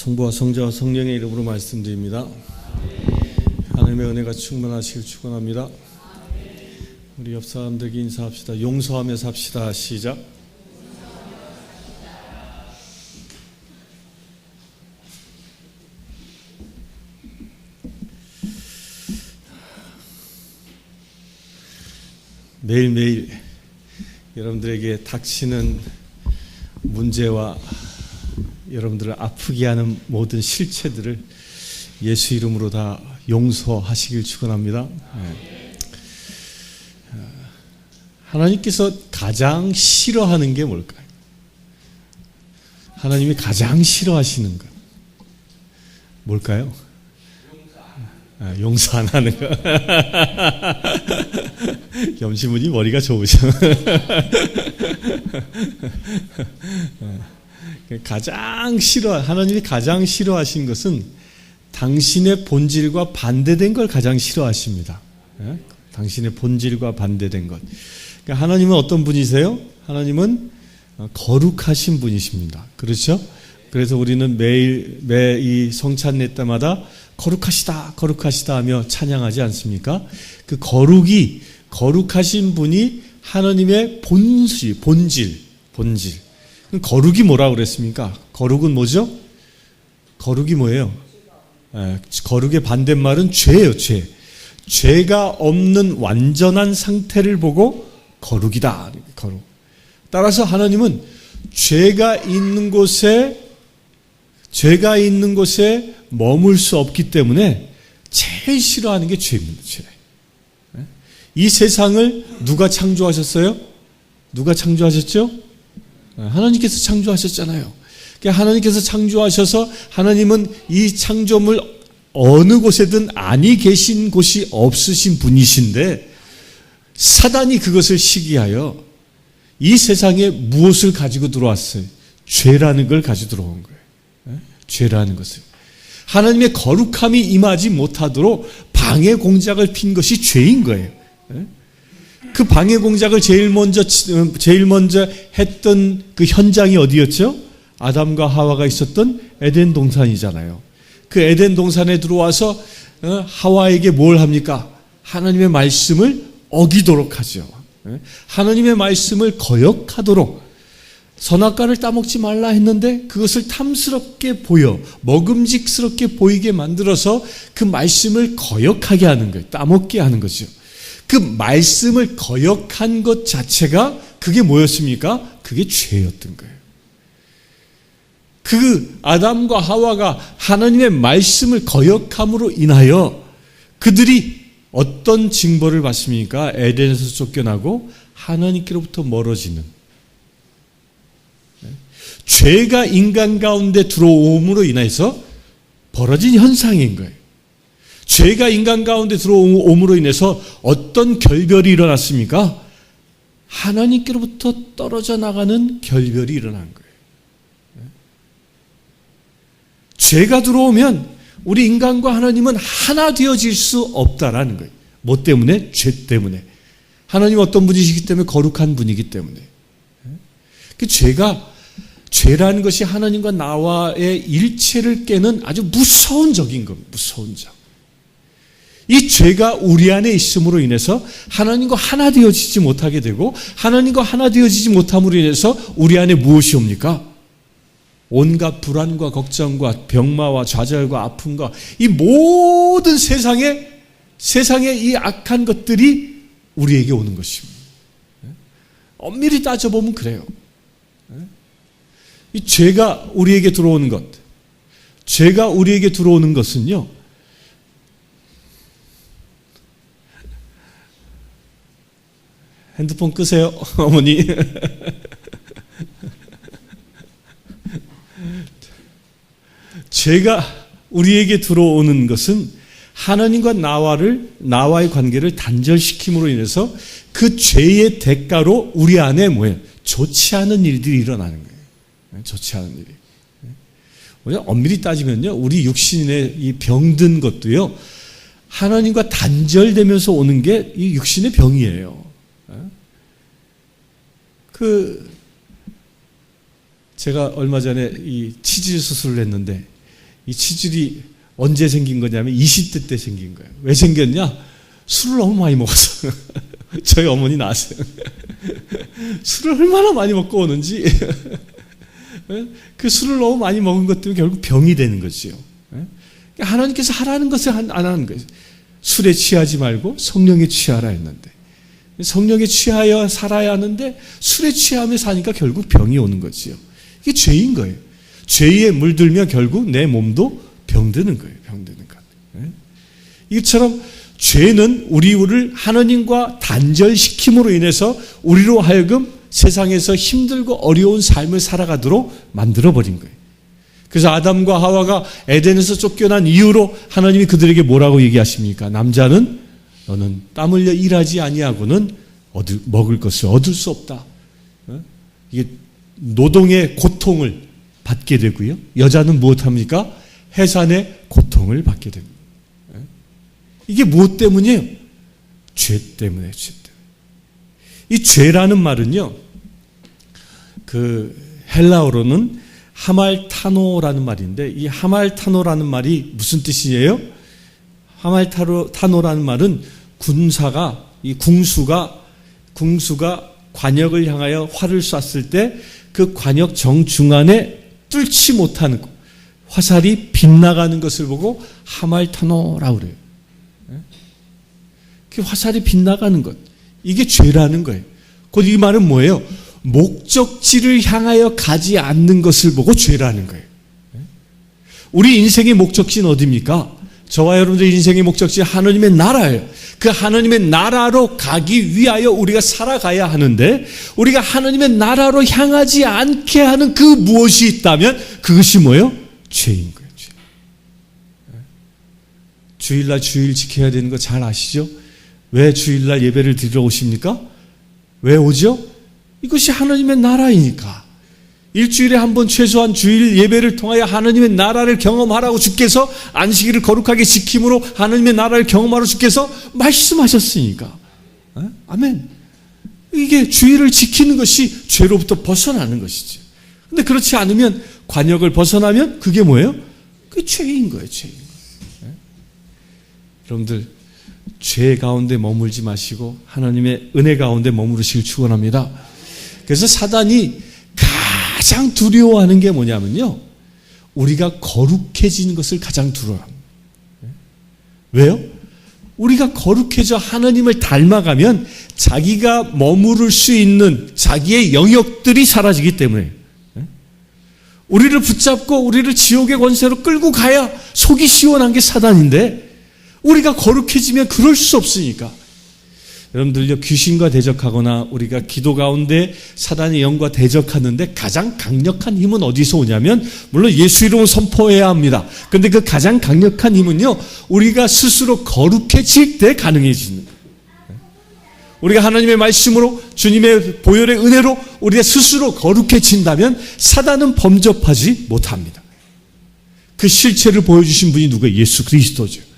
성부와 성자와 성령의 이름으로 말씀드립니다. 하나님의 은혜가 충만하시길 축원합니다. 우리 옆 사람들에게 인사합시다. 용서하며 삽시다. 시작. 매일매일 여러분들에게 닥치는 문제와 여러분들을 아프게 하는 모든 실체들을 예수 이름으로 다 용서하시길 축원합니다. 하나님께서 가장 싫어하는 게 뭘까요? 하나님이 가장 싫어하시는 것 뭘까요? 용서 안 하는 거. 염시문이 머리가 좋으셔. 하나님이 가장 싫어하신 것은 당신의 본질과 반대된 걸 가장 싫어하십니다. 당신의 본질과 반대된 것. 그러니까 하나님은 어떤 분이세요? 하나님은 거룩하신 분이십니다. 그렇죠? 그래서 우리는 매 이 성찬례 때마다 거룩하시다, 거룩하시다 하며 찬양하지 않습니까? 그 거룩하신 분이 하나님의 본질. 거룩이 뭐라고 그랬습니까? 거룩은 뭐죠? 거룩이 뭐예요? 거룩의 반대말은 죄예요, 죄. 죄가 없는 완전한 상태를 보고 거룩이다. 거룩. 따라서 하나님은 죄가 있는 곳에 머물 수 없기 때문에 제일 싫어하는 게 죄입니다. 죄. 이 세상을 누가 창조하셨어요? 누가 창조하셨죠? 하나님께서 창조하셨잖아요. 하나님께서 창조하셔서 하나님은 이 창조물 어느 곳에든 아니 계신 곳이 없으신 분이신데 사단이 그것을 시기하여 이 세상에 무엇을 가지고 들어왔어요? 죄라는 걸 가지고 들어온 거예요. 죄라는 것을. 하나님의 거룩함이 임하지 못하도록 방해 공작을 핀 것이 죄인 거예요. 그 방해 공작을 제일 먼저 했던 그 현장이 어디였죠? 아담과 하와가 있었던 에덴 동산이잖아요. 그 에덴 동산에 들어와서 하와에게 뭘 합니까? 하나님의 말씀을 어기도록 하죠. 하나님의 말씀을 거역하도록 선악과를 따먹지 말라 했는데 그것을 탐스럽게 먹음직스럽게 보이게 만들어서 그 말씀을 거역하게 하는 거예요. 따먹게 하는 거죠. 그 말씀을 거역한 것 자체가 그게 뭐였습니까? 그게 죄였던 거예요. 그 아담과 하와가 하나님의 말씀을 거역함으로 인하여 그들이 어떤 징벌을 받습니까? 에덴에서 쫓겨나고 하나님께로부터 멀어지는. 죄가 인간 가운데 들어옴으로 인해서 벌어진 현상인 거예요. 죄가 인간 가운데 들어옴으로 인해서 어떤 결별이 일어났습니까? 하나님께로부터 떨어져 나가는 결별이 일어난 거예요. 죄가 들어오면 우리 인간과 하나님은 하나 되어질 수 없다라는 거예요. 뭐 때문에? 죄 때문에. 하나님은 어떤 분이시기 때문에? 거룩한 분이기 때문에. 죄라는 것이 하나님과 나와의 일체를 깨는 아주 무서운 적인 겁니다. 무서운 적. 이 죄가 우리 안에 있음으로 인해서 하나님과 하나 되어지지 못하게 되고 하나님과 하나 되어지지 못함으로 인해서 우리 안에 무엇이 옵니까? 온갖 불안과 걱정과 병마와 좌절과 아픔과 이 모든 세상의 이 악한 것들이 우리에게 오는 것입니다. 엄밀히 따져보면 그래요. 이 죄가 우리에게 들어오는 것은요, 핸드폰 끄세요, 어머니. 죄가 우리에게 들어오는 것은 하나님과 나와의 관계를 단절시킴으로 인해서 그 죄의 대가로 우리 안에 좋지 않은 일들이 일어나는 거예요. 좋지 않은 일이. 엄밀히 따지면요, 우리 육신의 이 병든 것도요, 하나님과 단절되면서 오는 게 이 육신의 병이에요. 제가 얼마 전에 이 치질 수술을 했는데 이 치질이 언제 생긴 거냐면 20대 때 생긴 거예요. 왜 생겼냐? 술을 너무 많이 먹어서. 저희 어머니 아세요? 술을 얼마나 많이 먹고 오는지. 그 술을 너무 많이 먹은 것 때문에 결국 병이 되는 거지요. 하나님께서 하라는 것을 안 하는 거예요. 술에 취하지 말고 성령에 취하라 했는데, 성령에 취하여 살아야 하는데 술에 취하며 사니까 결국 병이 오는 거지요. 이게 죄인 거예요. 죄에 물들면 결국 내 몸도 병드는 거예요. 병드는 것. 이처럼 죄는 우리를 하나님과 단절시킴으로 인해서 우리로 하여금 세상에서 힘들고 어려운 삶을 살아가도록 만들어버린 거예요. 그래서 아담과 하와가 에덴에서 쫓겨난 이후로 하나님이 그들에게 뭐라고 얘기하십니까? 남자는 너는 땀 흘려 일하지 아니하고는 먹을 것을 얻을 수 없다. 이게 노동의 고통을 받게 되고요. 여자는 무엇합니까? 해산의 고통을 받게 됩니다. 이게 무엇 때문이에요? 죄 때문에, 죄 때문에. 이 죄라는 말은요, 그 헬라어로는 하말타노라는 말인데, 이 하말타노라는 말이 무슨 뜻이에요? 하말타노라는 말은 이 궁수가 관역을 향하여 활을 쐈을 때 그 관역 정중앙에 뚫지 못하는 화살이 빗나가는 것을 보고 하말타노라고 그래요. 그 화살이 빗나가는 것, 이게 죄라는 거예요. 곧 이 말은 뭐예요? 목적지를 향하여 가지 않는 것을 보고 죄라는 거예요. 우리 인생의 목적지는 어디입니까? 저와 여러분들의 인생의 목적지는 하나님의 나라예요. 그 하나님의 나라로 가기 위하여 우리가 살아가야 하는데, 우리가 하나님의 나라로 향하지 않게 하는 그 무엇이 있다면 그것이 뭐예요? 죄인 거예요. 죄. 주일날 주일 지켜야 되는 거 잘 아시죠? 왜 주일날 예배를 드리러 오십니까? 왜 오죠? 이것이 하나님의 나라이니까. 일주일에 한 번 최소한 주일 예배를 통하여 하나님의 나라를 경험하라고 주께서 안식일을 거룩하게 지킴으로 하나님의 나라를 경험하라고 주께서 말씀하셨으니까. 아멘. 이게 주일을 지키는 것이 죄로부터 벗어나는 것이죠. 근데 그렇지 않으면, 관역을 벗어나면 그게 뭐예요? 그게 죄인 거예요. 죄인 거예요. 여러분들, 죄 가운데 머물지 마시고 하나님의 은혜 가운데 머무르시길 축원합니다. 그래서 사단이 가장 두려워하는 게 뭐냐면요, 우리가 거룩해지는 것을 가장 두려워합니다. 왜요? 우리가 거룩해져 하나님을 닮아가면 자기가 머무를 수 있는 자기의 영역들이 사라지기 때문에, 우리를 붙잡고 우리를 지옥의 권세로 끌고 가야 속이 시원한 게 사단인데, 우리가 거룩해지면 그럴 수 없으니까. 여러분들요, 귀신과 대적하거나 우리가 기도 가운데 사단의 영과 대적하는데 가장 강력한 힘은 어디서 오냐면, 물론 예수 이름을 선포해야 합니다. 그런데 그 가장 강력한 힘은요, 우리가 스스로 거룩해질 때 가능해지는 거예요. 우리가 하나님의 말씀으로, 주님의 보혈의 은혜로 우리가 스스로 거룩해진다면 사단은 범접하지 못합니다. 그 실체를 보여주신 분이 누구예요? 예수 그리스도죠.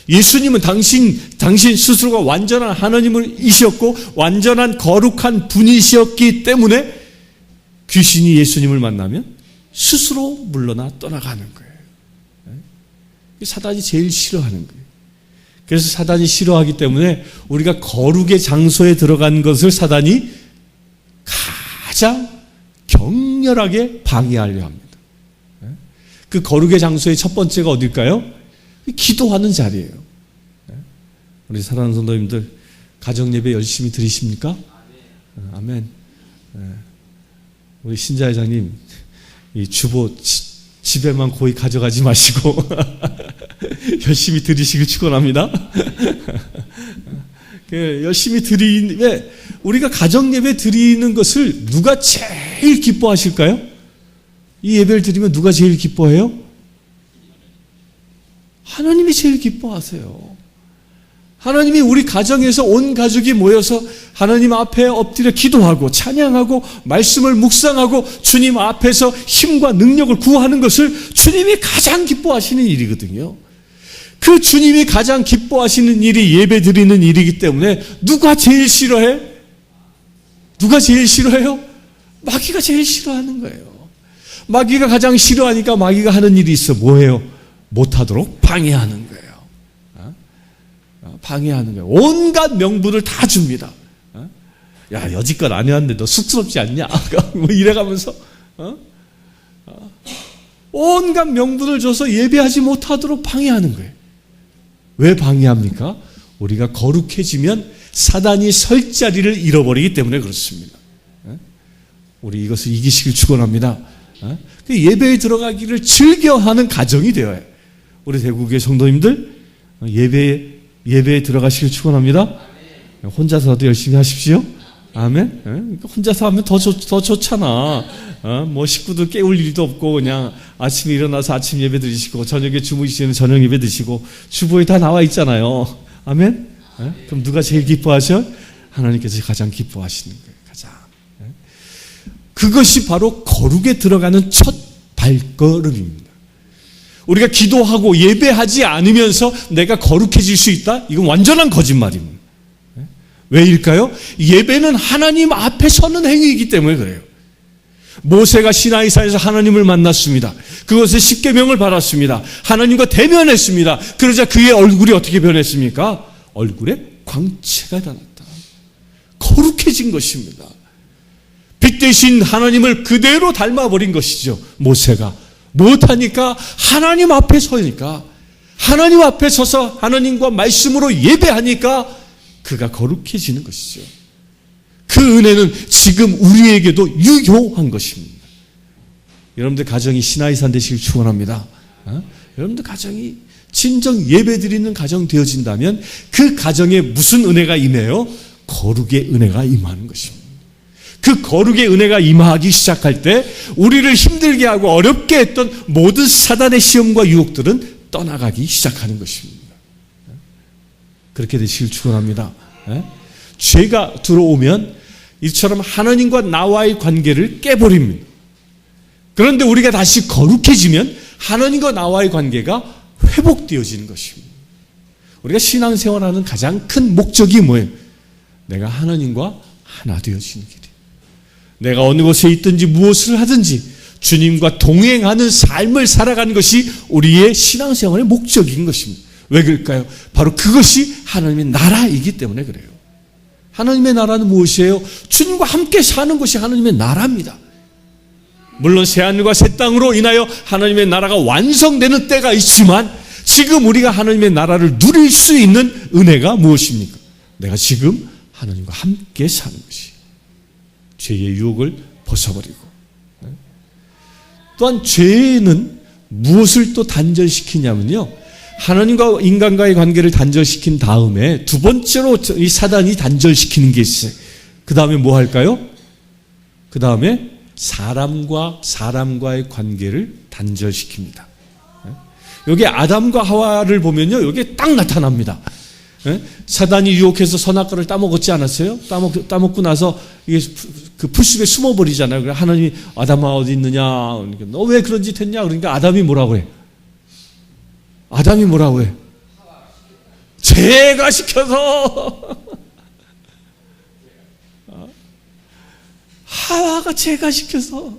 예수님은 당신 스스로가 완전한 하나님이셨고 완전한 거룩한 분이셨기 때문에 귀신이 예수님을 만나면 스스로 물러나 떠나가는 거예요. 사단이 제일 싫어하는 거예요. 그래서 사단이 싫어하기 때문에 우리가 거룩의 장소에 들어간 것을 사단이 가장 격렬하게 방해하려 합니다. 그 거룩의 장소의 첫 번째가 어딜까요? 기도하는 자리예요. 우리 사랑하는 성도님들, 가정예배 열심히 드리십니까? 아멘. 우리 신자 회장님, 이 주보 집에만 고이 가져가지 마시고 열심히 드리시길 축원합니다. 열심히 왜 우리가 가정예배 드리는 것을 누가 제일 기뻐하실까요? 이 예배를 드리면 누가 제일 기뻐해요? 하나님이 제일 기뻐하세요. 하나님이 우리 가정에서 온 가족이 모여서 하나님 앞에 엎드려 기도하고 찬양하고 말씀을 묵상하고 주님 앞에서 힘과 능력을 구하는 것을 주님이 가장 기뻐하시는 일이거든요. 그 주님이 가장 기뻐하시는 일이 예배 드리는 일이기 때문에 누가 제일 싫어해? 누가 제일 싫어해요? 마귀가 제일 싫어하는 거예요. 마귀가 가장 싫어하니까 마귀가 하는 일이 있어. 뭐예요? 못하도록 방해하는 거예요. 방해하는 거예요. 온갖 명분을 다 줍니다. 야, 여지껏 안 해왔는데 너 쑥스럽지 않냐? 뭐 이래가면서 온갖 명분을 줘서 예배하지 못하도록 방해하는 거예요. 왜 방해합니까? 우리가 거룩해지면 사단이 설 자리를 잃어버리기 때문에 그렇습니다. 우리 이것을 이기시길 축원합니다. 예배에 들어가기를 즐겨하는 가정이 되어야 해요. 우리 대구교회 성도님들 예배에 들어가시길 축원합니다. 혼자서도 열심히 하십시오. 아멘. 혼자서 하면 더 좋잖아. 뭐 식구들 깨울 일도 없고 그냥 아침에 일어나서 아침 예배 드리시고 저녁에 주무시는 저녁 예배 드시고 주보에 다 나와 있잖아요. 아멘. 그럼 누가 제일 기뻐하셔? 하나님께서 가장 기뻐하시는 거예요. 가장. 그것이 바로 거룩에 들어가는 첫 발걸음입니다. 우리가 기도하고 예배하지 않으면서 내가 거룩해질 수 있다? 이건 완전한 거짓말입니다. 왜일까요? 예배는 하나님 앞에 서는 행위이기 때문에 그래요. 모세가 시나이산에서 하나님을 만났습니다. 그것에 십계명을 받았습니다. 하나님과 대면했습니다. 그러자 그의 얼굴이 어떻게 변했습니까? 얼굴에 광채가 나타났다. 거룩해진 것입니다. 빛 대신 하나님을 그대로 닮아버린 것이죠. 모세가. 못하니까 하나님 앞에 서니까 하나님 앞에 서서 하나님과 말씀으로 예배하니까 그가 거룩해지는 것이죠. 그 은혜는 지금 우리에게도 유효한 것입니다. 여러분들 가정이 시나이산 되시길 축원합니다. 여러분들 가정이 진정 예배드리는 가정 되어진다면 그 가정에 무슨 은혜가 임해요? 거룩의 은혜가 임하는 것입니다. 그 거룩의 은혜가 임하기 시작할 때 우리를 힘들게 하고 어렵게 했던 모든 사단의 시험과 유혹들은 떠나가기 시작하는 것입니다. 그렇게 되시길 축원합니다. 죄가 들어오면 이처럼 하나님과 나와의 관계를 깨버립니다. 그런데 우리가 다시 거룩해지면 하나님과 나와의 관계가 회복되어지는 것입니다. 우리가 신앙생활하는 가장 큰 목적이 뭐예요? 내가 하나님과 하나 되어지는 길이에요. 내가 어느 곳에 있든지 무엇을 하든지 주님과 동행하는 삶을 살아가는 것이 우리의 신앙생활의 목적인 것입니다. 왜 그럴까요? 바로 그것이 하나님의 나라이기 때문에 그래요. 하나님의 나라는 무엇이에요? 주님과 함께 사는 것이 하나님의 나라입니다. 물론 새하늘과 새 땅으로 인하여 하나님의 나라가 완성되는 때가 있지만 지금 우리가 하나님의 나라를 누릴 수 있는 은혜가 무엇입니까? 내가 지금 하나님과 함께 사는 것이 죄의 유혹을 벗어버리고 또한 죄는 무엇을 또 단절시키냐면요, 하나님과 인간과의 관계를 단절시킨 다음에 두 번째로 이 사단이 단절시키는 게 있어요. 그 다음에 뭐 할까요? 그 다음에 사람과 사람과의 관계를 단절시킵니다. 여기 아담과 하와를 보면요, 여기 딱 나타납니다. 사단이 유혹해서 선악과를 따먹었지 않았어요? 따먹고 나서 이게 그 풀숲에 숨어버리잖아요. 그래서 하나님이 아담아 어디 있느냐? 그러니까 너 왜 그런 짓 했냐? 그러니까 아담이 뭐라고 해? 아담이 뭐라고 해? 제가 시켜서 하와가 제가 시켜서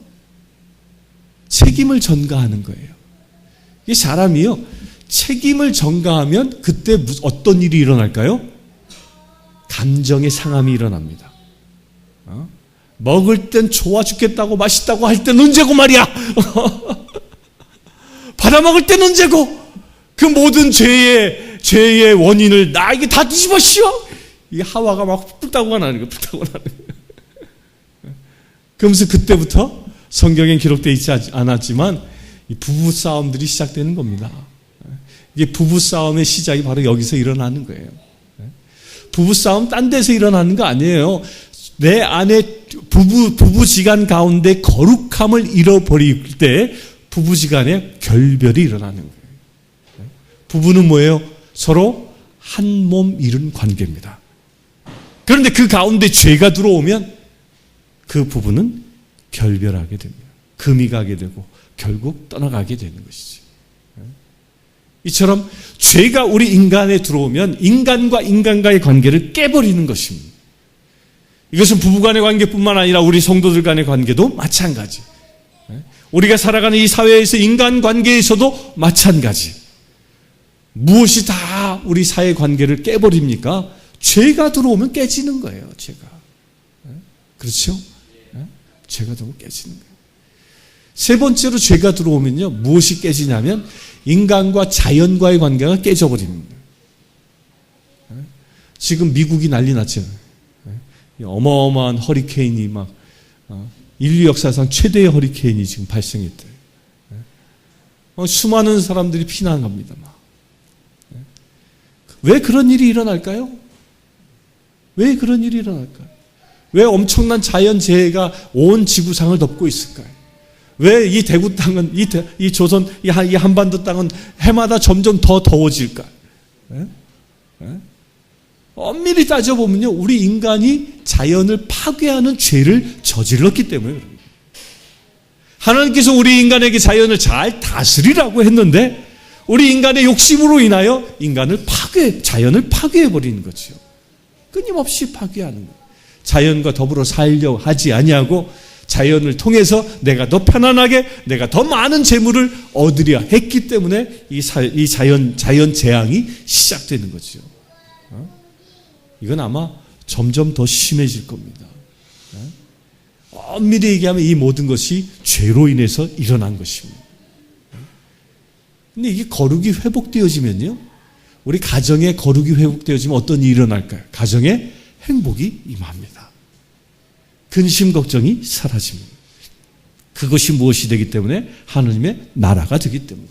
책임을 전가하는 거예요. 이 사람이요, 책임을 전가하면 그때 어떤 일이 일어날까요? 감정의 상함이 일어납니다. 먹을 땐 좋아 죽겠다고 맛있다고 할 땐 언제고 말이야. 받아먹을 땐 언제고. 그 모든 죄의 원인을 나에게 다 뒤집어 씌워. 이게 하와가 막 불타고가 나는 거예요. 불타고 나는 거예요. 그러면서 그때부터 성경엔 기록되어 있지 않았지만 이 부부 싸움들이 시작되는 겁니다. 이게 부부 싸움의 시작이 바로 여기서 일어나는 거예요. 부부 싸움 딴 데서 일어나는 거 아니에요. 내 안에 부부지간 가운데 거룩함을 잃어버릴 때 부부지간에 결별이 일어나는 거예요. 부부는 뭐예요? 서로 한 몸 이룬 관계입니다. 그런데 그 가운데 죄가 들어오면 그 부부는 결별하게 됩니다. 금이 가게 되고 결국 떠나가게 되는 것이죠. 이처럼 죄가 우리 인간에 들어오면 인간과 인간과의 관계를 깨버리는 것입니다. 이것은 부부간의 관계뿐만 아니라 우리 성도들 간의 관계도 마찬가지. 우리가 살아가는 이 사회에서 인간관계에서도 마찬가지. 무엇이 다 우리 사회관계를 깨버립니까? 죄가 들어오면 깨지는 거예요. 죄가. 그렇죠? 죄가 들어오면 깨지는 거예요. 세 번째로 죄가 들어오면요, 무엇이 깨지냐면 인간과 자연과의 관계가 깨져버립니다. 지금 미국이 난리 났죠. 어마어마한 허리케인이 막 인류 역사상 최대의 허리케인이 지금 발생했대요. 수많은 사람들이 피난갑니다. 왜 그런 일이 일어날까요? 왜 그런 일이 일어날까요? 왜 엄청난 자연재해가 온 지구상을 덮고 있을까요? 왜 이 대구 땅은, 이 조선, 이 한반도 땅은 해마다 점점 더 더워질까요? 엄밀히 따져보면요, 우리 인간이 자연을 파괴하는 죄를 저질렀기 때문에 그럽니다. 하나님께서 우리 인간에게 자연을 잘 다스리라고 했는데 우리 인간의 욕심으로 인하여 자연을 파괴해버리는 거죠. 끊임없이 파괴하는 거예요. 자연과 더불어 살려 하지 아니하고 자연을 통해서 내가 더 편안하게, 내가 더 많은 재물을 얻으려 했기 때문에 이 자연 재앙이 시작되는 거죠. 이건 아마 점점 더 심해질 겁니다. 엄밀히 얘기하면 이 모든 것이 죄로 인해서 일어난 것입니다. 근데 이게 거룩이 회복되어지면요, 우리 가정의 거룩이 회복되어지면 어떤 일이 일어날까요? 가정에 행복이 임합니다. 근심 걱정이 사라집니다. 그것이 무엇이 되기 때문에? 하나님의 나라가 되기 때문에.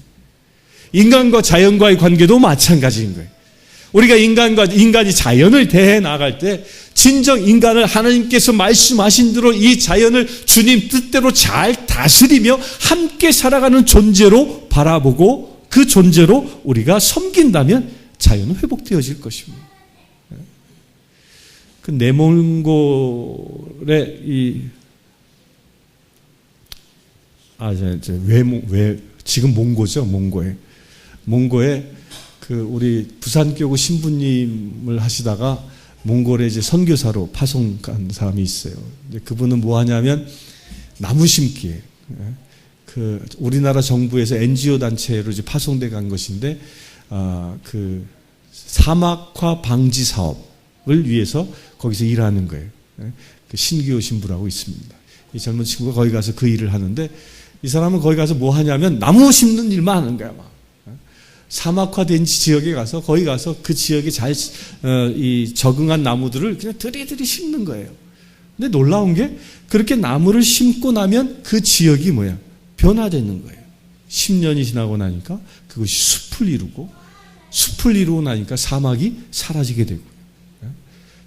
인간과 자연과의 관계도 마찬가지인 거예요. 우리가 인간이 자연을 대해 나갈 때 진정 인간을 하나님께서 말씀하신 대로 이 자연을 주님 뜻대로 잘 다스리며 함께 살아가는 존재로 바라보고 그 존재로 우리가 섬긴다면 자연은 회복되어질 것입니다. 그 내몽골의 지금 몽고에 그 우리 부산교구 신부님을 하시다가 몽골에 이제 선교사로 파송 간 사람이 있어요. 근데 그분은 뭐 하냐면 나무 심기에 그 우리나라 정부에서 NGO 단체로 이제 파송돼 간 것인데 그 사막화 방지 사업을 위해서 거기서 일하는 거예요. 그 신기호 신부라고 있습니다. 이 젊은 친구가 거기 가서 그 일을 하는데 이 사람은 거기 가서 뭐 하냐면 나무 심는 일만 하는 거야. 막. 사막화된 지역에 가서 거기 가서 그 지역에 잘 적응한 나무들을 그냥 들이들이 심는 거예요. 근데 놀라운 게 그렇게 나무를 심고 나면 그 지역이 뭐야? 변화되는 거예요. 10년이 지나고 나니까 그것이 숲을 이루고 나니까 사막이 사라지게 되고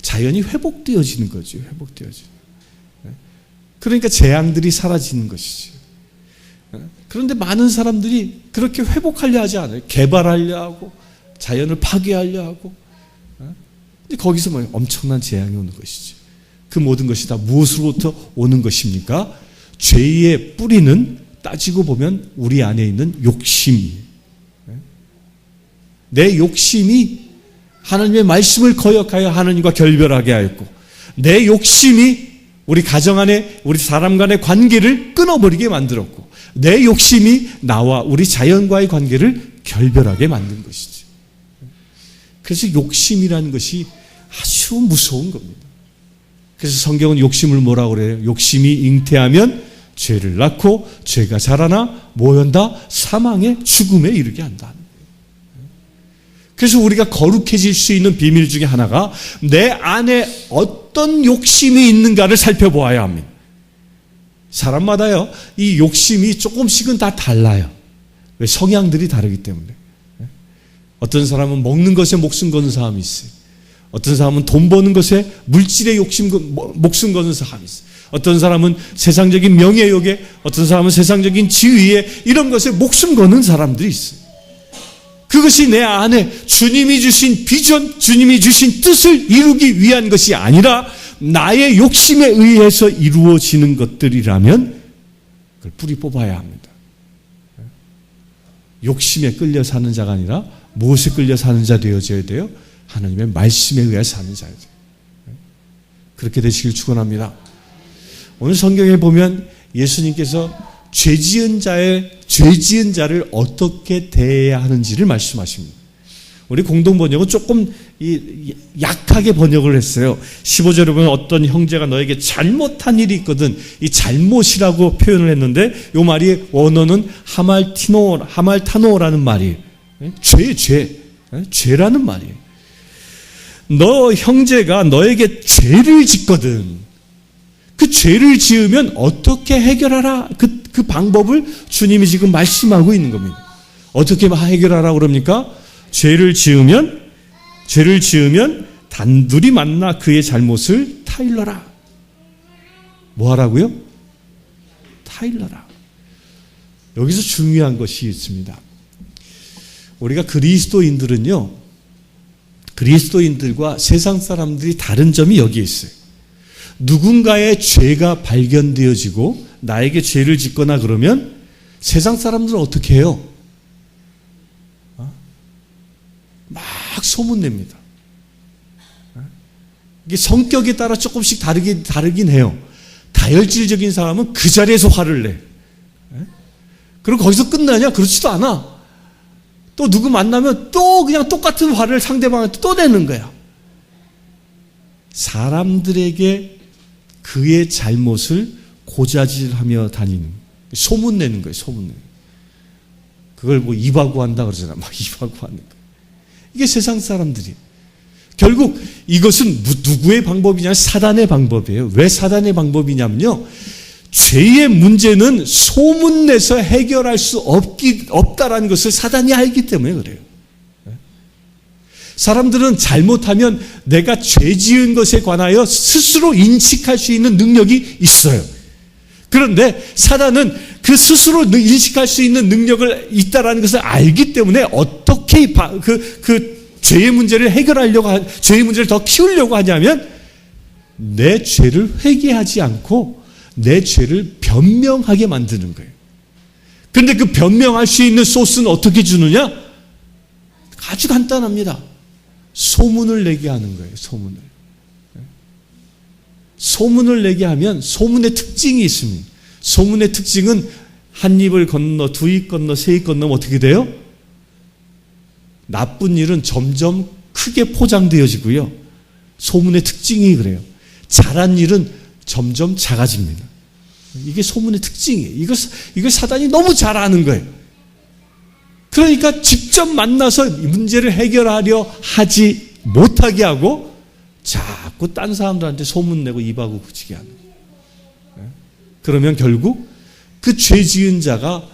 자연이 회복되어지는 거죠. 회복되어지는. 그러니까 재앙들이 사라지는 것이죠. 그런데 많은 사람들이 그렇게 회복하려 하지 않아요. 개발하려 하고 자연을 파괴하려 하고. 근데 거기서 뭐 엄청난 재앙이 오는 것이죠. 그 모든 것이 다 무엇으로부터 오는 것입니까? 죄의 뿌리는 따지고 보면 우리 안에 있는 욕심이에요. 내 욕심이 하나님의 말씀을 거역하여 하나님과 결별하게 하였고 내 욕심이 우리 가정 안에 우리 사람 간의 관계를 끊어버리게 만들었고 내 욕심이 나와 우리 자연과의 관계를 결별하게 만든 것이죠. 그래서 욕심이라는 것이 아주 무서운 겁니다. 그래서 성경은 욕심을 뭐라고 그래요? 욕심이 잉태하면 죄를 낳고 죄가 자라나 모연다 사망의 죽음에 이르게 한다. 그래서 우리가 거룩해질 수 있는 비밀 중에 하나가 내 안에 어떤 욕심이 있는가를 살펴보아야 합니다. 사람마다요, 이 욕심이 조금씩은 다 달라요. 왜? 성향들이 다르기 때문에. 어떤 사람은 먹는 것에 목숨 거는 사람이 있어요. 어떤 사람은 돈 버는 것에 물질의 목숨 거는 사람이 있어요. 어떤 사람은 세상적인 명예욕에, 어떤 사람은 세상적인 지위에 이런 것에 목숨 거는 사람들이 있어요. 그것이 내 안에 주님이 주신 비전, 주님이 주신 뜻을 이루기 위한 것이 아니라 나의 욕심에 의해서 이루어지는 것들이라면 그걸 뿌리 뽑아야 합니다. 욕심에 끌려 사는 자가 아니라 무엇에 끌려 사는 자 되어져야 돼요? 하나님의 말씀에 의해 사는 자야 돼요. 그렇게 되시길 축원합니다. 오늘 성경에 보면 예수님께서 죄 지은 자를 어떻게 대해야 하는지를 말씀하십니다. 우리 공동번역은 조금 약하게 번역을 했어요. 15절에 보면 어떤 형제가 너에게 잘못한 일이 있거든. 이 잘못이라고 표현을 했는데 이 말이 원어는 하말타노라는 말이에요. 죄라는 말이에요. 너 형제가 너에게 죄를 짓거든. 그 죄를 지으면 어떻게 해결하라. 그 방법을 주님이 지금 말씀하고 있는 겁니다. 어떻게 해결하라고 그럽니까? 죄를 지으면 단둘이 만나 그의 잘못을 타일러라. 뭐 하라고요? 타일러라. 여기서 중요한 것이 있습니다. 우리가 그리스도인들과 세상 사람들이 다른 점이 여기에 있어요. 누군가의 죄가 발견되어지고 나에게 죄를 짓거나 그러면 세상 사람들은 어떻게 해요? 막 소문냅니다. 이게 성격에 따라 조금씩 다르긴 해요. 다혈질적인 사람은 그 자리에서 화를 내. 그리고 거기서 끝나냐? 그렇지도 않아. 또 누구 만나면 또 그냥 똑같은 화를 상대방한테 또 내는 거야. 사람들에게 그의 잘못을 고자질하며 다니는, 소문내는 거예요. 소문내는. 그걸 뭐 입하고 한다 그러잖아. 막 입하고 하는 거. 이게 세상 사람들이. 결국 이것은 누구의 방법이냐면 사단의 방법이에요. 왜 사단의 방법이냐면요, 죄의 문제는 소문내서 해결할 수 없다라는 것을 사단이 알기 때문에 그래요. 사람들은 잘못하면 내가 죄 지은 것에 관하여 스스로 인식할 수 있는 능력이 있어요. 그런데 사단은 그 스스로 인식할 수 있는 능력을 있다라는 것을 알기 때문에 어떻게 그 죄의 문제를 죄의 문제를 더 키우려고 하냐면 내 죄를 회개하지 않고 내 죄를 변명하게 만드는 거예요. 그런데 그 변명할 수 있는 소스는 어떻게 주느냐? 아주 간단합니다. 소문을 내게 하는 거예요. 소문을 내게 하면 소문의 특징이 있습니다. 소문의 특징은 한 입을 건너, 두 입 건너, 세 입 건너면 어떻게 돼요? 나쁜 일은 점점 크게 포장되어지고요. 소문의 특징이 그래요. 잘한 일은 점점 작아집니다. 이게 소문의 특징이에요. 이걸 사단이 너무 잘 아는 거예요. 그러니까 직접 만나서 문제를 해결하려 하지 못하게 하고 자꾸 딴 사람들한테 소문내고 입하고 붙이게 하는 거예요. 그러면 결국 그 죄 지은 자가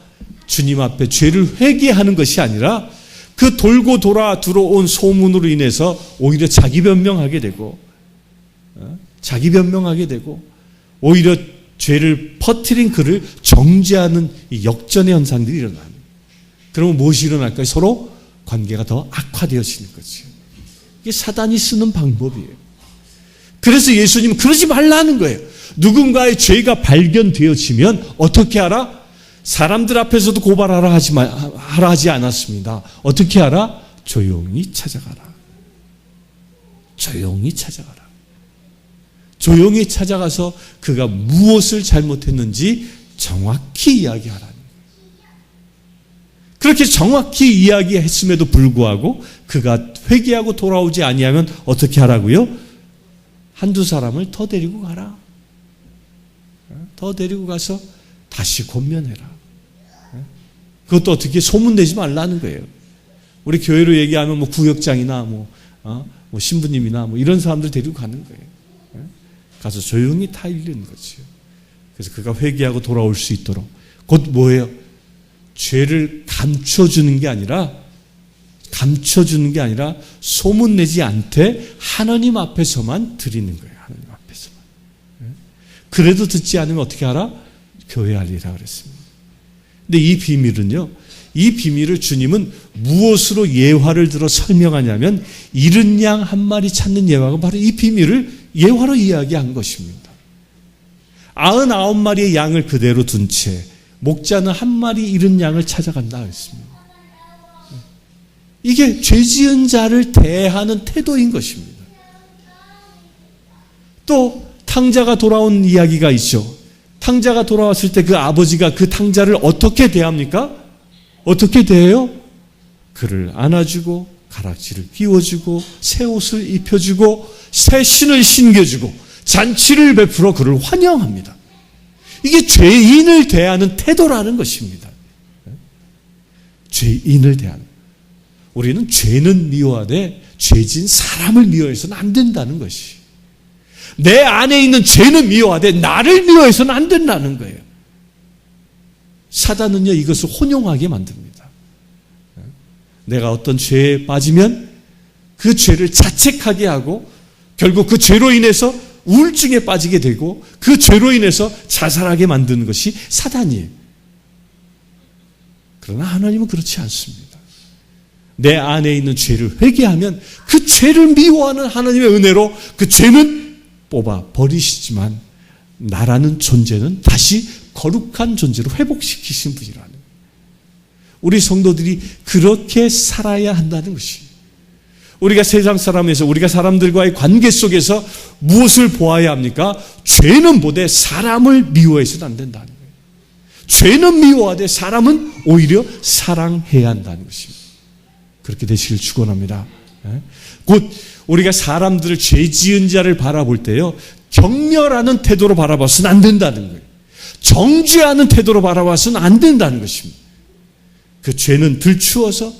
주님 앞에 죄를 회개하는 것이 아니라 그 돌고 돌아 들어온 소문으로 인해서 오히려 자기 변명하게 되고 오히려 죄를 퍼뜨린 그를 정죄하는 이 역전의 현상들이 일어납니다. 그러면 무엇이 일어날까요? 서로 관계가 더 악화되어지는 거죠. 이게 사단이 쓰는 방법이에요. 그래서 예수님은 그러지 말라는 거예요. 누군가의 죄가 발견되어지면 어떻게 하라? 사람들 앞에서도 고발하라 하지 않았습니다. 어떻게 하라? 조용히 찾아가라. 조용히 찾아가서 그가 무엇을 잘못했는지 정확히 이야기하라는 거예요. 그렇게 정확히 이야기했음에도 불구하고 그가 회개하고 돌아오지 아니하면 어떻게 하라고요? 한두 사람을 더 데리고 가라. 더 데리고 가서 다시 권면해라. 그것도 어떻게 소문내지 말라는 거예요. 우리 교회로 얘기하면 뭐 구역장이나 뭐 신부님이나 뭐 이런 사람들 데리고 가는 거예요. 가서 조용히 타일리는 거죠. 그래서 그가 회개하고 돌아올 수 있도록. 곧 뭐예요? 죄를 감춰주는 게 아니라 소문내지 않되 하나님 앞에서만 드리는 거예요. 하나님 앞에서만. 그래도 듣지 않으면 어떻게 하라? 교회하리라 그랬습니다. 근데 이 비밀을 주님은 무엇으로 예화를 들어 설명하냐면 잃은 양 한 마리 찾는 예화가 바로 이 비밀을 예화로 이야기한 것입니다. 99마리의 양을 그대로 둔 채 목자는 한 마리 잃은 양을 찾아간다 했습니다. 이게 죄 지은 자를 대하는 태도인 것입니다. 또 탕자가 돌아온 이야기가 있죠. 탕자가 돌아왔을 때 그 아버지가 그 탕자를 어떻게 대합니까? 어떻게 대해요? 그를 안아주고 가락지를 끼워주고 새 옷을 입혀주고 새 신을 신겨주고 잔치를 베풀어 그를 환영합니다. 이게 죄인을 대하는 태도라는 것입니다. 죄인을 대하는. 우리는 죄는 미워하되 죄진 사람을 미워해서는 안 된다는 것이. 내 안에 있는 죄는 미워하되 나를 미워해서는 안 된다는 거예요. 사단은요, 이것을 혼용하게 만듭니다. 내가 어떤 죄에 빠지면 그 죄를 자책하게 하고 결국 그 죄로 인해서 우울증에 빠지게 되고 그 죄로 인해서 자살하게 만드는 것이 사단이에요. 그러나 하나님은 그렇지 않습니다. 내 안에 있는 죄를 회개하면 그 죄를 미워하는 하나님의 은혜로 그 죄는 뽑아 버리시지만 나라는 존재는 다시 거룩한 존재로 회복시키신 분이라는, 우리 성도들이 그렇게 살아야 한다는 것입니다. 우리가 세상 사람에서 우리가 사람들과의 관계 속에서 무엇을 보아야 합니까? 죄는 보되 사람을 미워해서는 안 된다는 거예요. 죄는 미워하되 사람은 오히려 사랑해야 한다는 것입니다. 그렇게 되시길 축원합니다. 곧 우리가 사람들을 죄 지은 자를 바라볼 때요, 경멸하는 태도로 바라봐서는 안 된다는 거예요. 정죄하는 태도로 바라봐서는 안 된다는 것입니다. 그 죄는 들추어서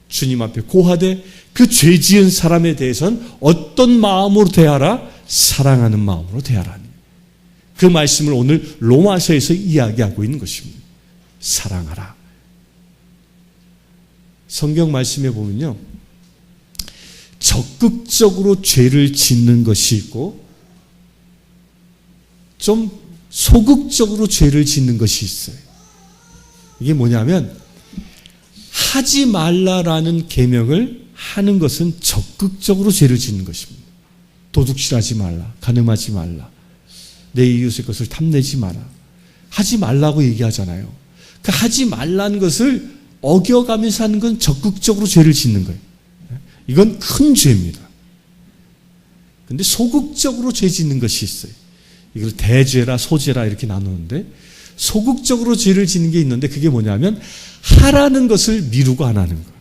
주님 앞에 고하되 그 죄 지은 사람에 대해서는 어떤 마음으로 대하라? 사랑하는 마음으로 대하라. 그 말씀을 오늘 로마서에서 이야기하고 있는 것입니다. 사랑하라. 성경 말씀에 보면요, 적극적으로 죄를 짓는 것이 있고 좀 소극적으로 죄를 짓는 것이 있어요. 이게 뭐냐면 하지 말라라는 계명을 하는 것은 적극적으로 죄를 짓는 것입니다. 도둑질하지 말라, 간음하지 말라, 내 이웃의 것을 탐내지 마라. 하지 말라고 얘기하잖아요. 그 하지 말라는 것을 어겨가면서 하는 건 적극적으로 죄를 짓는 거예요. 이건 큰 죄입니다. 그런데 소극적으로 죄 짓는 것이 있어요. 이걸 대죄라 소죄라 이렇게 나누는데, 소극적으로 죄를 짓는 게 있는데 그게 뭐냐면 하라는 것을 미루고 안 하는 거예요.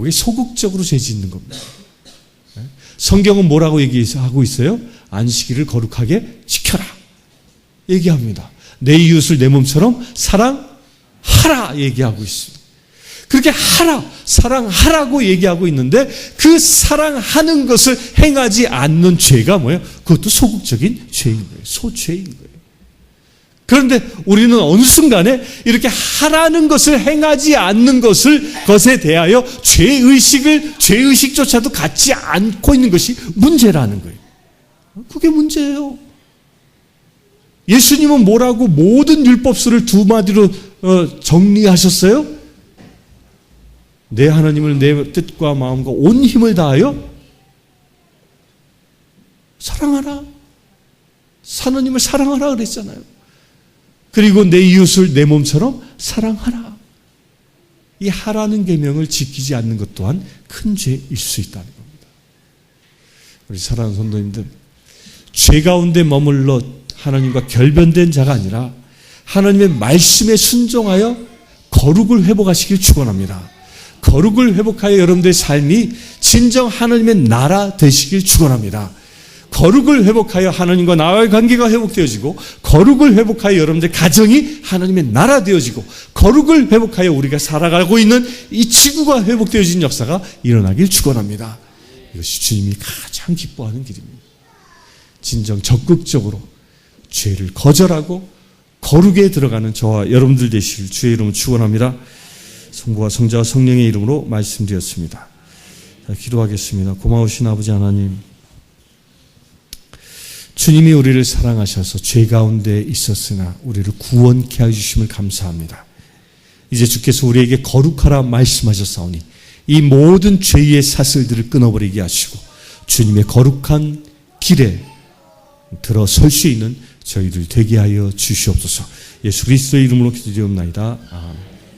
이게 소극적으로 죄 짓는 겁니다. 성경은 뭐라고 얘기하고 있어요? 안식일을 거룩하게 지켜라 얘기합니다. 내 이웃을 내 몸처럼 사랑하라 얘기하고 있습니다. 그렇게 하라, 사랑하라고 얘기하고 있는데 그 사랑하는 것을 행하지 않는 죄가 뭐예요? 그것도 소극적인 죄인 거예요. 소죄인 거예요. 그런데 우리는 어느 순간에 이렇게 하라는 것을 행하지 않는 것에 대하여 죄의식조차도 갖지 않고 있는 것이 문제라는 거예요. 그게 문제예요. 예수님은 뭐라고 모든 율법서를 두 마디로 정리하셨어요? 내 하나님을 내 뜻과 마음과 온 힘을 다하여 사랑하라. 하나님을 사랑하라 그랬잖아요. 그리고 내 이웃을 내 몸처럼 사랑하라. 이 하라는 계명을 지키지 않는 것 또한 큰 죄일 수 있다는 겁니다. 우리 사랑하는 성도님들, 죄 가운데 머물러 하나님과 결변된 자가 아니라 하나님의 말씀에 순종하여 거룩을 회복하시길 축원합니다. 거룩을 회복하여 여러분들의 삶이 진정 하나님의 나라 되시길 축원합니다. 거룩을 회복하여 하나님과 나와의 관계가 회복되어지고, 거룩을 회복하여 여러분들의 가정이 하나님의 나라 되어지고, 거룩을 회복하여 우리가 살아가고 있는 이 지구가 회복되어진 역사가 일어나길 축원합니다. 이것이 주님이 가장 기뻐하는 길입니다. 진정 적극적으로 죄를 거절하고 거룩에 들어가는 저와 여러분들 되시길 주의 이름으로 축원합니다. 성부와 성자와 성령의 이름으로 말씀드렸습니다. 자, 기도하겠습니다. 고마우신 아버지 하나님, 주님이 우리를 사랑하셔서 죄 가운데 있었으나 우리를 구원케 해주심을 감사합니다. 이제 주께서 우리에게 거룩하라 말씀하셨사오니 이 모든 죄의 사슬들을 끊어버리게 하시고 주님의 거룩한 길에 들어설 수 있는 저희들 되게 하여 주시옵소서. 예수 그리스도의 이름으로 기도드리옵나이다. 아멘.